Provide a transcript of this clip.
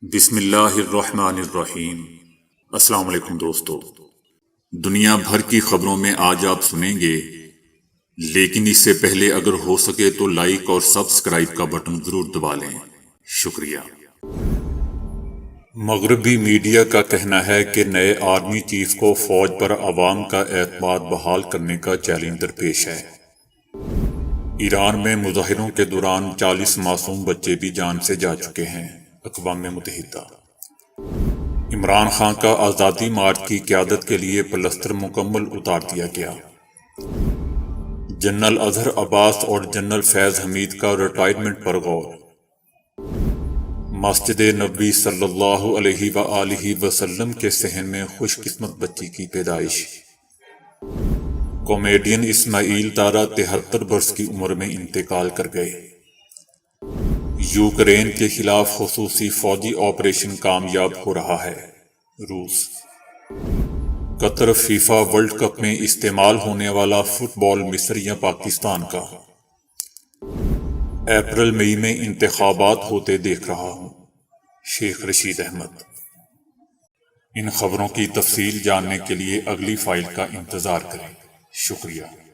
بسم اللہ الرحمن الرحیم۔ السلام علیکم دوستو، دنیا بھر کی خبروں میں آج آپ سنیں گے، لیکن اس سے پہلے اگر ہو سکے تو لائک اور سبسکرائب کا بٹن ضرور دبا لیں، شکریہ۔ مغربی میڈیا کا کہنا ہے کہ نئے آرمی چیف کو فوج پر عوام کا اعتماد بحال کرنے کا چیلنج درپیش ہے۔ ایران میں مظاہروں کے دوران 40 معصوم بچے بھی جان سے جا چکے ہیں۔ اقوام متحدہ۔ عمران خان کا آزادی مارچ کی قیادت کے لیے پلستر مکمل اتار دیا گیا۔ جنرل اظہر عباس اور جنرل فیض حمید کا ریٹائرمنٹ پر غور۔ مسجد نبوی صلی اللہ علیہ وآلہ وسلم کے صحن میں خوش قسمت بچی کی پیدائش۔ کامیڈین اسماعیل تارا 73 برس کی عمر میں انتقال کر گئے۔ یوکرین کے خلاف خصوصی فوجی آپریشن کامیاب ہو رہا ہے۔ روس۔ قطر فیفا ورلڈ کپ میں استعمال ہونے والا فٹ بال مصر یا پاکستان کا؟ اپریل مئی میں انتخابات ہوتے دیکھ رہا ہوں، شیخ رشید احمد۔ ان خبروں کی تفصیل جاننے کے لیے اگلی فائل کا انتظار کریں، شکریہ۔